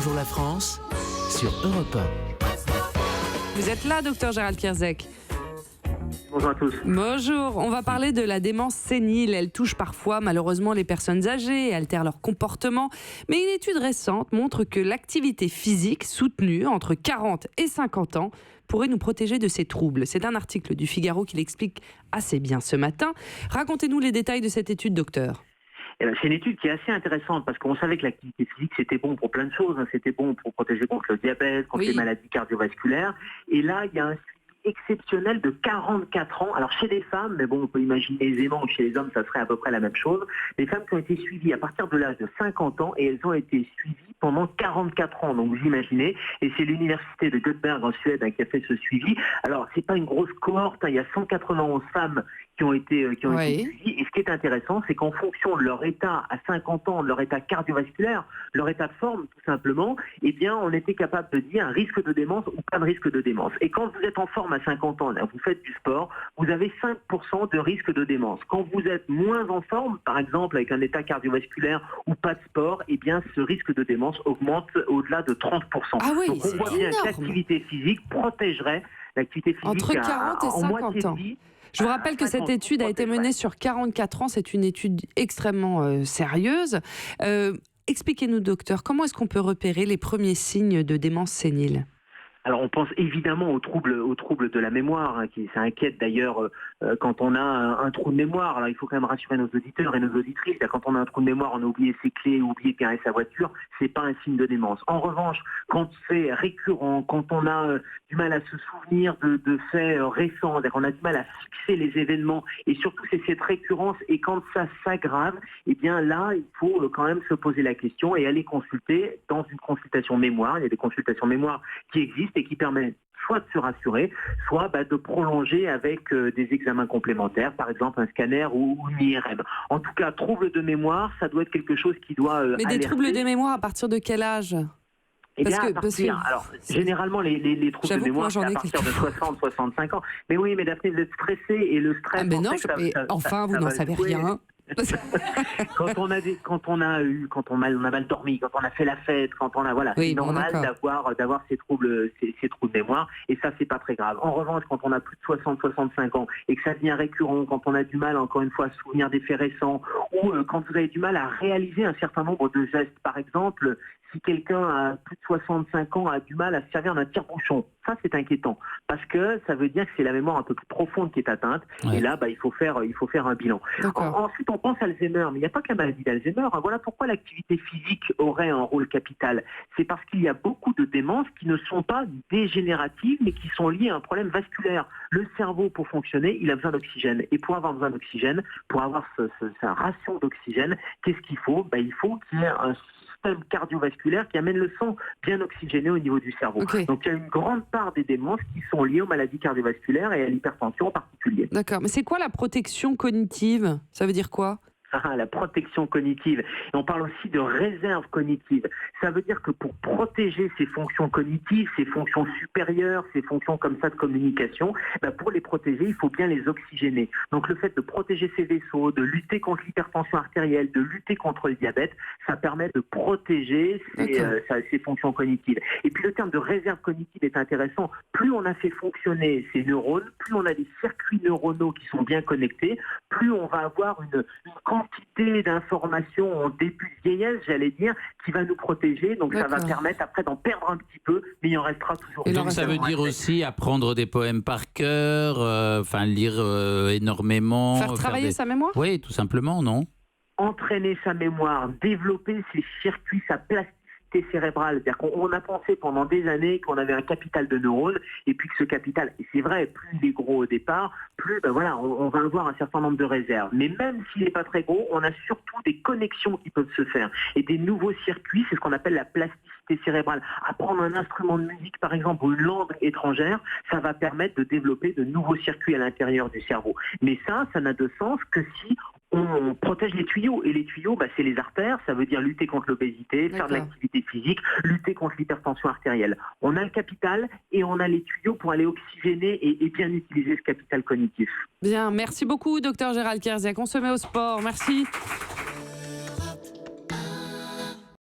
Bonjour la France sur Europe 1. Vous êtes là, docteur Gérald Kierzek. Bonjour à tous. Bonjour, on va parler de la démence sénile. Elle touche parfois malheureusement les personnes âgées et altère leur comportement. Mais une étude récente montre que l'activité physique soutenue entre 40 et 50 ans pourrait nous protéger de ces troubles. C'est un article du Figaro qui l'explique assez bien ce matin. Racontez-nous les détails de cette étude, docteur. C'est une étude qui est assez intéressante parce qu'on savait que l'activité physique c'était bon pour plein de choses. C'était bon pour protéger contre le diabète, contre les maladies cardiovasculaires. Et là, il y a un exceptionnel de 44 ans. Alors chez les femmes, mais bon, on peut imaginer aisément que chez les hommes, ça serait à peu près la même chose. Les femmes qui ont été suivies à partir de l'âge de 50 ans et elles ont été suivies pendant 44 ans. Donc vous imaginez, et c'est l'université de Göteborg en Suède qui a fait ce suivi. Alors c'est pas une grosse cohorte, il y a 191 femmes qui ont été suivies. Et ce qui est intéressant, c'est qu'en fonction de leur état à 50 ans, de leur état cardiovasculaire, leur état de forme tout simplement, eh bien on était capable de dire un risque de démence ou pas de risque de démence. Et quand vous êtes en forme à 50 ans, là, vous faites du sport, vous avez 5% de risque de démence. Quand vous êtes moins en forme, par exemple avec un état cardiovasculaire ou pas de sport, eh bien ce risque de démence augmente au-delà de 30%. Ah oui, donc on voit bien que l'activité physique protégerait l'activité physique entre 40 et 50 ans. Je vous rappelle que cette étude a été menée sur 44 ans. C'est une étude extrêmement sérieuse. Expliquez-nous, docteur, comment est-ce qu'on peut repérer les premiers signes de démence sénile ? Alors on pense évidemment aux troubles de la mémoire, qui s'inquiètent d'ailleurs quand on a un trou de mémoire. Alors il faut quand même rassurer nos auditeurs et nos auditrices. Quand on a un trou de mémoire, on a oublié ses clés, oublié de garer sa voiture, c'est pas un signe de démence. En revanche, quand c'est récurrent, quand on a du mal à se souvenir de faits récents, qu'on a du mal à fixer les événements, et surtout c'est cette récurrence, et quand ça s'aggrave, eh bien là il faut quand même se poser la question et aller consulter dans une consultation mémoire. Il y a des consultations mémoire qui existent et qui permet soit de se rassurer, soit de prolonger avec des examens complémentaires, par exemple un scanner ou une IRM. En tout cas, troubles de mémoire, ça doit être quelque chose qui doit Mais alerter. des troubles de mémoire à partir de quel âge ? Alors, généralement, les troubles de mémoire, c'est à partir de 60-65 ans. Mais oui, mais Daphné, vous êtes stressée et le stress... mais non, vous n'en savez rien. Quand on a mal dormi, quand on a fait la fête, quand on a c'est normal d'avoir ces troubles de mémoire, et ça c'est pas très grave. En revanche, quand on a plus de 60-65 ans et que ça devient récurrent, quand on a du mal encore une fois à se souvenir des faits récents, ou quand vous avez du mal à réaliser un certain nombre de gestes, par exemple, si quelqu'un à plus de 65 ans a du mal à se servir d'un tire-bouchon, ça c'est inquiétant parce que ça veut dire que c'est la mémoire un peu plus profonde qui est atteinte. Et là il faut faire un bilan. Ensuite on pense à Alzheimer, mais il n'y a pas que la maladie d'Alzheimer. Voilà pourquoi l'activité physique aurait un rôle capital. C'est parce qu'il y a beaucoup de démences qui ne sont pas dégénératives mais qui sont liées à un problème vasculaire. Le cerveau, pour fonctionner, il a besoin d'oxygène, et pour avoir besoin d'oxygène, pour avoir sa ration d'oxygène, qu'est-ce qu'il faut ? Il faut qu'il y ait un système cardiovasculaire qui amène le sang bien oxygéné au niveau du cerveau. Donc il y a une grande part des démences qui sont liées aux maladies cardiovasculaires et à l'hypertension en particulier. D'accord, mais c'est quoi la protection cognitive ? Ça veut dire quoi ? La protection cognitive. Et on parle aussi de réserve cognitive. Ça veut dire que pour protéger ces fonctions cognitives, ces fonctions supérieures, ces fonctions comme ça de communication, pour les protéger, il faut bien les oxygéner. Donc le fait de protéger ces vaisseaux, de lutter contre l'hypertension artérielle, de lutter contre le diabète, ça permet de protéger ces fonctions cognitives. Et puis le terme de réserve cognitive est intéressant. Plus on a fait fonctionner ces neurones, plus on a des circuits neuronaux qui sont bien connectés, plus on va avoir une quantité d'informations en début de vieillesse, j'allais dire, qui va nous protéger. Donc ça va permettre après d'en perdre un petit peu, mais il en restera toujours. Et donc ça veut dire aussi apprendre des poèmes par cœur, lire énormément. Faire travailler sa mémoire ? Oui, tout simplement, non ? Entraîner sa mémoire, développer ses circuits, sa plasticité cérébrale. C'est-à-dire qu'on a pensé pendant des années qu'on avait un capital de neurones, et puis que ce capital, et c'est vrai, plus il est gros au départ, plus on va avoir un certain nombre de réserves. Mais même s'il n'est pas très gros, on a surtout des connexions qui peuvent se faire. Et des nouveaux circuits, c'est ce qu'on appelle la plasticité cérébrale. Apprendre un instrument de musique, par exemple, ou une langue étrangère, ça va permettre de développer de nouveaux circuits à l'intérieur du cerveau. Mais ça n'a de sens que si on protège les tuyaux. Et les tuyaux, c'est les artères, ça veut dire lutter contre l'obésité, faire de l'activité physique, lutter contre l'hypertension artérielle. On a le capital et on a les tuyaux pour aller oxygéner et bien utiliser ce capital cognitif. Bien, merci beaucoup, docteur Gérald Kierzek. On se met au sport. Merci.